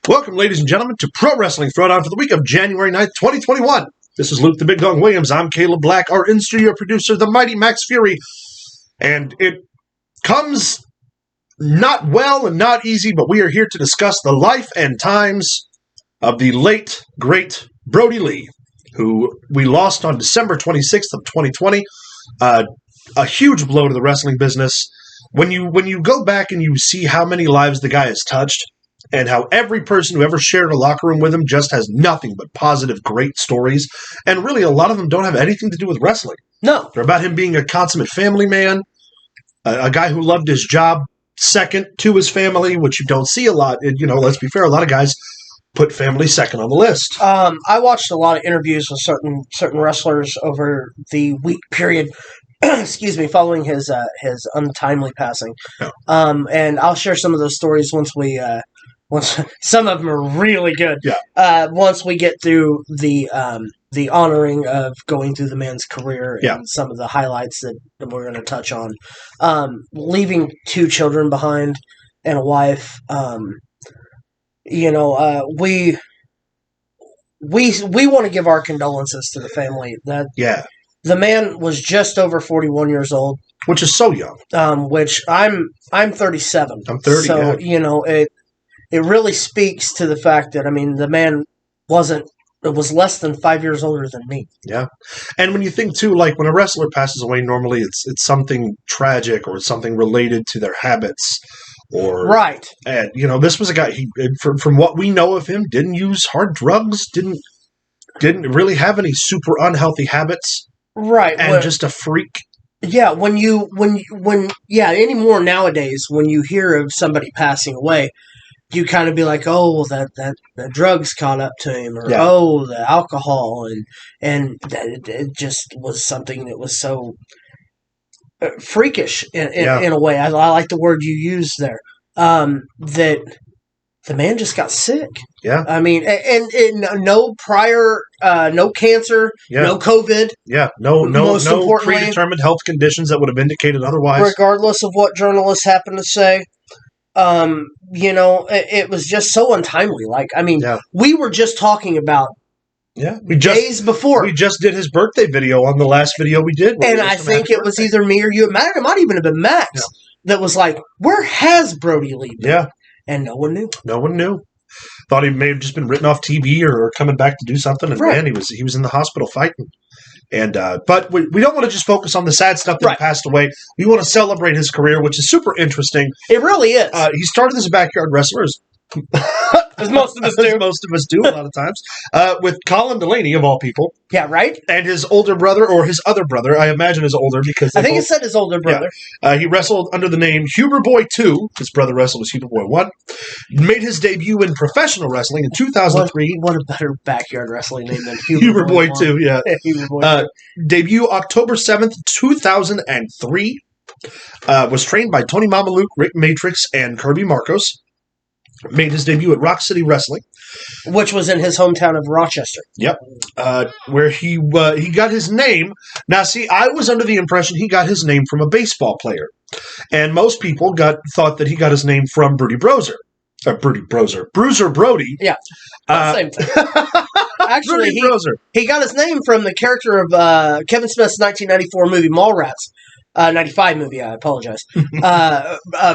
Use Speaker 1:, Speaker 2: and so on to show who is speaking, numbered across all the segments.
Speaker 1: Welcome, ladies and gentlemen, to Pro Wrestling Throwdown for the week of January 9th, 2021. This is Luke the Big Dog Williams. I'm Caleb Black, our in-studio producer, the mighty Max Fury. And it comes not well and not easy, but we are here to discuss the life and times of the late, great Brodie Lee, who we lost on December 26th of 2020. A huge blow to the wrestling business. When you go back and you see how many lives the guy has touched, and how every person who ever shared a locker room with him just has nothing but positive, great stories. And really, a lot of them don't have anything to do with wrestling.
Speaker 2: No.
Speaker 1: They're about him being a consummate family man, a guy who loved his job second to his family, which you don't see a lot. And, let's be fair, a lot of guys put family second on the list.
Speaker 2: I watched a lot of interviews with certain wrestlers over the week period, excuse me, following his untimely passing.
Speaker 1: Yeah.
Speaker 2: And I'll share some of those stories once some of them are really good.
Speaker 1: Yeah.
Speaker 2: Once we get through the honoring of going through the man's career
Speaker 1: Yeah.
Speaker 2: and some of the highlights that we're going to touch on. Leaving 2 children behind and a wife. We want to give our condolences to the family. The man was just over 41 years old,
Speaker 1: which is so young.
Speaker 2: Which I'm 37.
Speaker 1: I'm 30.
Speaker 2: So
Speaker 1: yeah.
Speaker 2: It really speaks to the fact that, the man was less than 5 years older than me.
Speaker 1: Yeah. And when you think, too, like when a wrestler passes away, normally it's something tragic or something related to their habits. Or
Speaker 2: right.
Speaker 1: And, this was a guy, from what we know of him, didn't use hard drugs, didn't really have any super unhealthy habits.
Speaker 2: Right.
Speaker 1: And just a freak.
Speaker 2: Yeah, anymore nowadays, when you hear of somebody passing away, you kind of be like, oh, that drugs caught up to him, or oh, the alcohol, and it just was something that was so freakish in a way. I like the word you used there. That the man just got sick.
Speaker 1: Yeah,
Speaker 2: and no prior, no cancer, no COVID.
Speaker 1: Yeah, no predetermined health conditions that would have indicated otherwise.
Speaker 2: Regardless of what journalists happen to say. It was just so untimely. We were just talking about days before.
Speaker 1: We just did his birthday video on the last video we did.
Speaker 2: And I think it was either me or you. It might even have been Max that was like, where has Brodie Lee been?
Speaker 1: Yeah.
Speaker 2: And no one knew.
Speaker 1: No one knew. Thought he may have just been written off TV or coming back to do something. And man, he was in the hospital fighting. And but we don't want to just focus on the sad stuff that passed away. We want to celebrate his career, which is super interesting.
Speaker 2: It really is.
Speaker 1: He started as a backyard wrestler,
Speaker 2: as most of us do.
Speaker 1: As most of us do a lot of times, with Colin Delaney, of all people.
Speaker 2: Yeah, right?
Speaker 1: And his older brother, or his other brother, I imagine is older because
Speaker 2: I think it said his older brother.
Speaker 1: Yeah. He wrestled under the name Huber Boy 2. His brother wrestled as Huber Boy 1. Made his debut in professional wrestling in 2003.
Speaker 2: What a better backyard wrestling name than
Speaker 1: Huber Boy 2, yeah.
Speaker 2: Huber Boy 2.
Speaker 1: Debut October 7th, 2003. Was trained by Tony Mamaluke, Rick Matrix, and Kirby Marcos. Made his debut at Rock City Wrestling,
Speaker 2: which was in his hometown of Rochester.
Speaker 1: Yep, where he got his name. Now, see, I was under the impression he got his name from a baseball player, and most people thought that he got his name from Bruiser Brodie.
Speaker 2: Yeah, same thing. Actually, he got his name from the character of Kevin Smith's 1994 movie Mallrats, 95 movie. I apologize.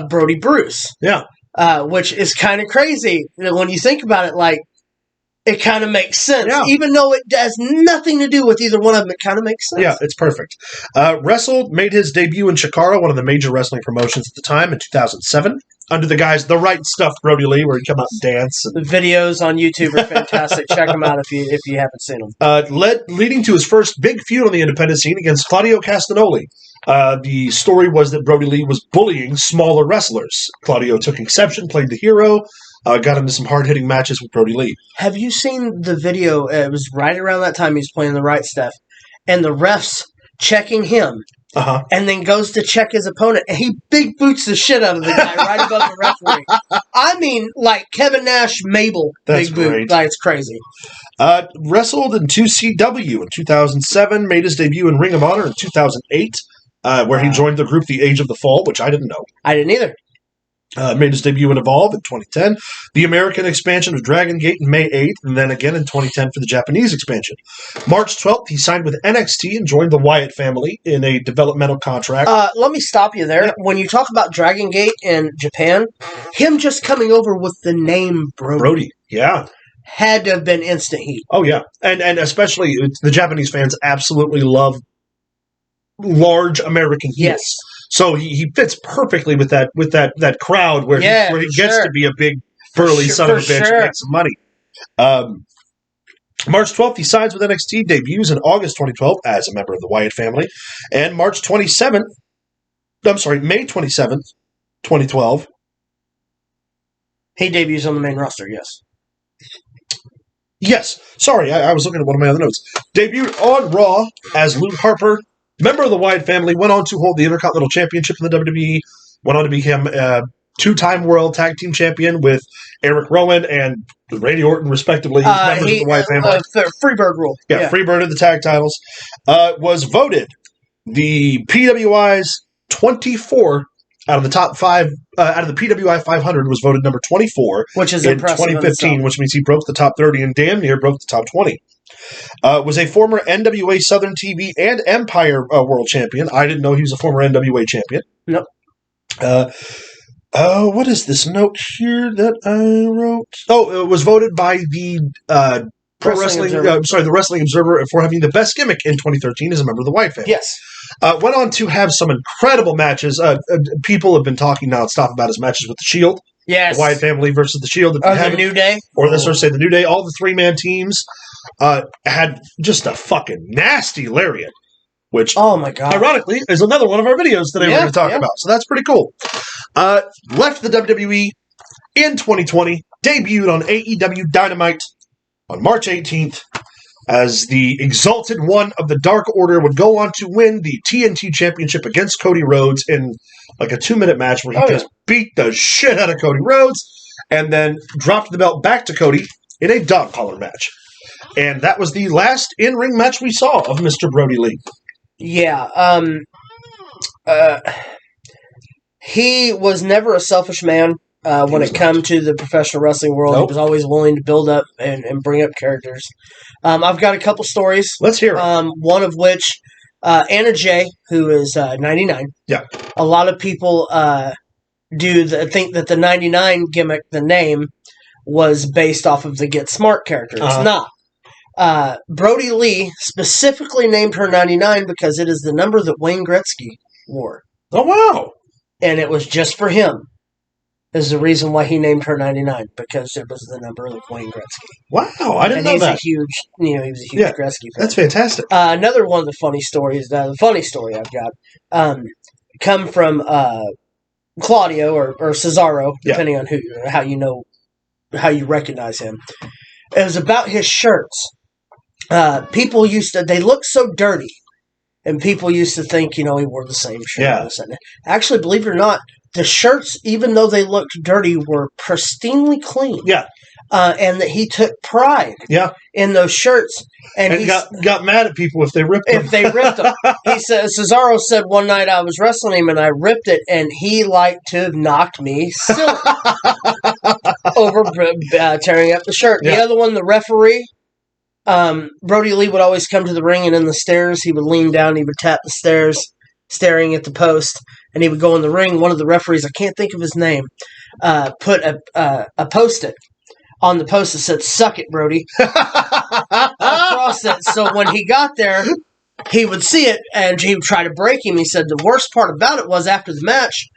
Speaker 2: Brodie Bruce.
Speaker 1: Yeah.
Speaker 2: Which is kind of crazy when you think about it. Like, it kind of makes sense, even though it has nothing to do with either one of them. It kind of makes sense.
Speaker 1: Yeah, it's perfect. Made his debut in Chikara, one of the major wrestling promotions at the time, in 2007, under the guys The Right Stuff Brodie Lee, where he'd come out and dance.
Speaker 2: The videos on YouTube are fantastic. Check them out if you haven't seen them.
Speaker 1: Leading to his first big feud on the independent scene against Claudio Castagnoli. The story was that Brodie Lee was bullying smaller wrestlers. Claudio took exception, played the hero, got into some hard-hitting matches with Brodie Lee.
Speaker 2: Have you seen the video? It was right around that time he was playing The Right Stuff, and the ref's checking him, and then goes to check his opponent, and he big boots the shit out of the guy right above the referee. Like Kevin Nash, Mabel,
Speaker 1: That's
Speaker 2: big boot.
Speaker 1: Great.
Speaker 2: Like, it's crazy.
Speaker 1: Wrestled in 2CW in 2007, made his debut in Ring of Honor in 2008. Where he joined the group The Age of the Fall, which I didn't know.
Speaker 2: I didn't either.
Speaker 1: Made his debut in Evolve in 2010. The American expansion of Dragon Gate in May 8th, and then again in 2010 for the Japanese expansion. March 12th, he signed with NXT and joined the Wyatt family in a developmental contract.
Speaker 2: Let me stop you there. Yeah. When you talk about Dragon Gate in Japan, him just coming over with the name Brodie.
Speaker 1: Yeah.
Speaker 2: Had to have been instant heat.
Speaker 1: Oh, yeah. And especially the Japanese fans absolutely love large American heels.
Speaker 2: Yes.
Speaker 1: So he fits perfectly with that crowd where he gets to be a big burly son of a bitch and make some money. March 12th, he signs with NXT, debuts in August 2012 as a member of the Wyatt family, and May 27th, 2012,
Speaker 2: he debuts on the main roster. Yes.
Speaker 1: Yes. Sorry, I was looking at one of my other notes. Debuted on Raw as Luke Harper. Member of the Wyatt family, went on to hold the Intercontinental Championship in the WWE, went on to become a two-time World Tag Team Champion with Eric Rowan and Randy Orton, respectively. Members of the Wyatt family.
Speaker 2: Freebird rule.
Speaker 1: Yeah, Freebird of the tag titles. Was voted the PWI's 24 out of the top 5, out of the PWI 500, was voted number 24.
Speaker 2: Which is
Speaker 1: in
Speaker 2: impressive
Speaker 1: 2015, which means he broke the top 30 and damn near broke the top 20. Was a former NWA Southern TV and Empire World Champion. I didn't know he was a former NWA champion.
Speaker 2: Nope.
Speaker 1: What is this note here that I wrote? Oh, it was voted by the the Wrestling Observer for having the best gimmick in 2013 as a member of the Wyatt family.
Speaker 2: Yes.
Speaker 1: Went on to have some incredible matches. People have been talking nonstop about his matches with the Shield.
Speaker 2: Yes.
Speaker 1: The Wyatt family versus the Shield.
Speaker 2: The New Day.
Speaker 1: Or let's say the New Day. All the three-man teams had just a fucking nasty lariat. Which,
Speaker 2: oh my god,
Speaker 1: ironically, is another one of our videos today we're going to talk about. So that's pretty cool. Left the WWE in 2020. Debuted on AEW Dynamite on March 18th. As the Exalted One of the Dark Order would go on to win the TNT Championship against Cody Rhodes in like a 2-minute match where he just beat the shit out of Cody Rhodes and then dropped the belt back to Cody in a dog collar match. And that was the last in-ring match we saw of Mr. Brodie Lee.
Speaker 2: Yeah. He was never a selfish man when it came to the professional wrestling world. Nope. He was always willing to build up and bring up characters. I've got a couple stories.
Speaker 1: Let's hear it.
Speaker 2: One of which, Anna Jay, who is 99.
Speaker 1: Yeah.
Speaker 2: A lot of people think that the 99 gimmick, the name, was based off of the Get Smart character. It's not. Brodie Lee specifically named her 99 because it is the number that Wayne Gretzky wore.
Speaker 1: Oh, wow.
Speaker 2: And it was just for him. Is the reason why he named her 99, because it was the number of Wayne Gretzky.
Speaker 1: Wow, I didn't know that.
Speaker 2: He was a huge Gretzky fan.
Speaker 1: That's fantastic.
Speaker 2: Another one of the funny stories, the funny story I've got, come from Claudio or Cesaro, depending on how you recognize him. It was about his shirts. People they look so dirty, and people used to think, he wore the same shirt.
Speaker 1: Yeah.
Speaker 2: Actually, believe it or not, the shirts, even though they looked dirty, were pristinely clean.
Speaker 1: Yeah.
Speaker 2: And that he took pride in those shirts. And he
Speaker 1: got mad at people if they ripped them.
Speaker 2: He said, Cesaro said one night I was wrestling him and I ripped it, and he liked to have knocked me silly over tearing up the shirt. Yeah. The other one, the referee, Brodie Lee would always come to the ring, and in the stairs, he would lean down, he would tap the stairs, staring at the post, and he would go in the ring. One of the referees, I can't think of his name, put a Post-it on the post that said, "Suck it, Brodie," across it. So when he got there, he would see it, and he would try to break him. He said the worst part about it was after the match,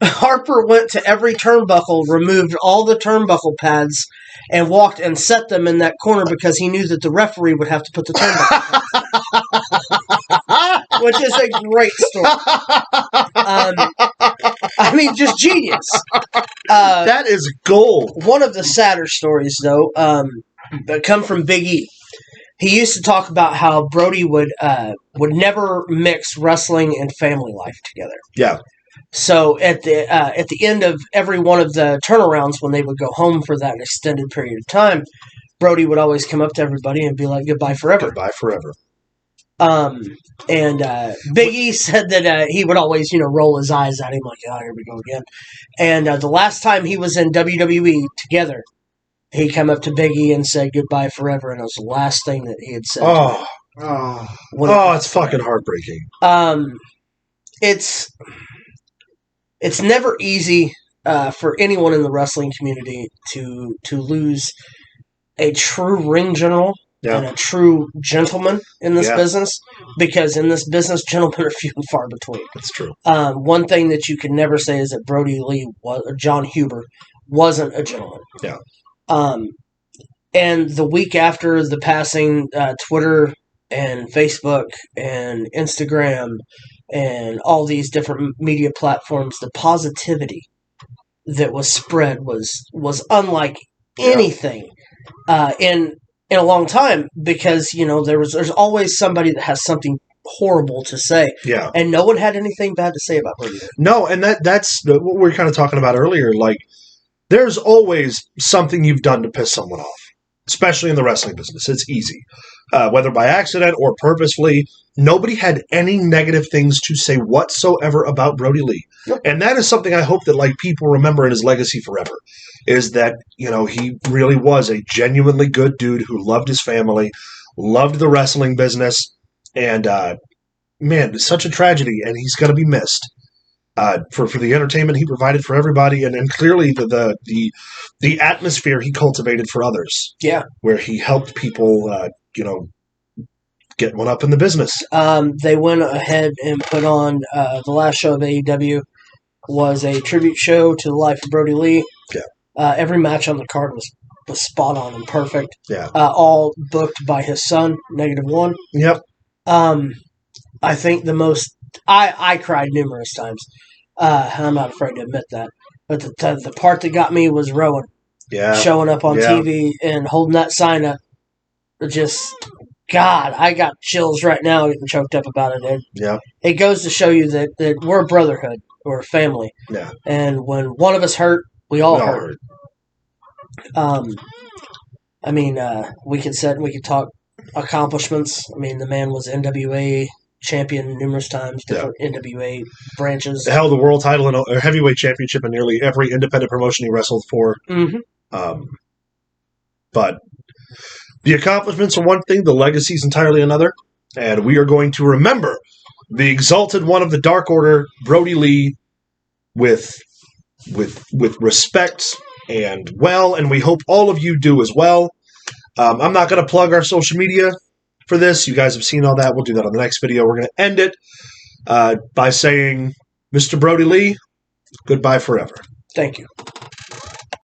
Speaker 2: Harper went to every turnbuckle, removed all the turnbuckle pads, and walked and set them in that corner because he knew that the referee would have to put the turnbuckle pads. Which is a great story. Just genius.
Speaker 1: That is gold.
Speaker 2: One of the sadder stories, though, that come from Big E. He used to talk about how Brodie would never mix wrestling and family life together.
Speaker 1: Yeah.
Speaker 2: So at the end of every one of the turnarounds, when they would go home for that extended period of time, Brodie would always come up to everybody and be like, "Goodbye forever."
Speaker 1: Goodbye forever.
Speaker 2: And Big E said that he would always, roll his eyes at him like, oh, here we go again. And the last time he was in WWE together, he came up to Big E and said goodbye forever, and it was the last thing that he had said.
Speaker 1: It's fucking heartbreaking.
Speaker 2: It's never easy for anyone in the wrestling community to lose a true ring general and a true gentleman in this business, because in this business, gentlemen are few and far between.
Speaker 1: That's true.
Speaker 2: One thing that you can never say is that Brodie Lee or John Huber wasn't a gentleman.
Speaker 1: Yeah.
Speaker 2: And the week after the passing, Twitter and Facebook and Instagram and all these different media platforms, the positivity that was spread was unlike anything in a long time, because there's always somebody that has something horrible to say, and no one had anything bad to say about Brodie.
Speaker 1: No, and that's what we were kind of talking about earlier. Like, there's always something you've done to piss someone off, especially in the wrestling business. It's easy, whether by accident or purposefully. Nobody had any negative things to say whatsoever about Brodie Lee. Yep. And that is something I hope that people remember in his legacy forever, is that, he really was a genuinely good dude who loved his family, loved the wrestling business, and, man, it's such a tragedy, and he's going to be missed for the entertainment he provided for everybody, and clearly the atmosphere he cultivated for others.
Speaker 2: Yeah.
Speaker 1: Where he helped people, get one up in the business.
Speaker 2: They went ahead and put on the last show of AEW was a tribute show to the life of Brodie Lee.
Speaker 1: Yeah.
Speaker 2: Every match on the card was spot on and perfect.
Speaker 1: Yeah.
Speaker 2: All booked by his son, -1.
Speaker 1: Yep.
Speaker 2: I think the most I cried numerous times. I'm not afraid to admit that. But the part that got me was Rowan.
Speaker 1: Yeah.
Speaker 2: Showing up on TV and holding that sign up. Just, God, I got chills right now getting choked up about it. It goes to show you that we're a brotherhood. We're a family.
Speaker 1: Yeah.
Speaker 2: And when one of us hurt, we all hurt. We could talk accomplishments. I mean, the man was NWA champion numerous times, different NWA branches.
Speaker 1: Held the world title or heavyweight championship in nearly every independent promotion he wrestled for.
Speaker 2: Mm-hmm.
Speaker 1: But the accomplishments are one thing, the legacy is entirely another, and we are going to remember the exalted one of the Dark Order, Brodie Lee, with respect and we hope all of you do as well. I'm not going to plug our social media for this. You guys have seen all that. We'll do that on the next video. We're going to end it by saying, Mr. Brodie Lee, goodbye forever.
Speaker 2: Thank you.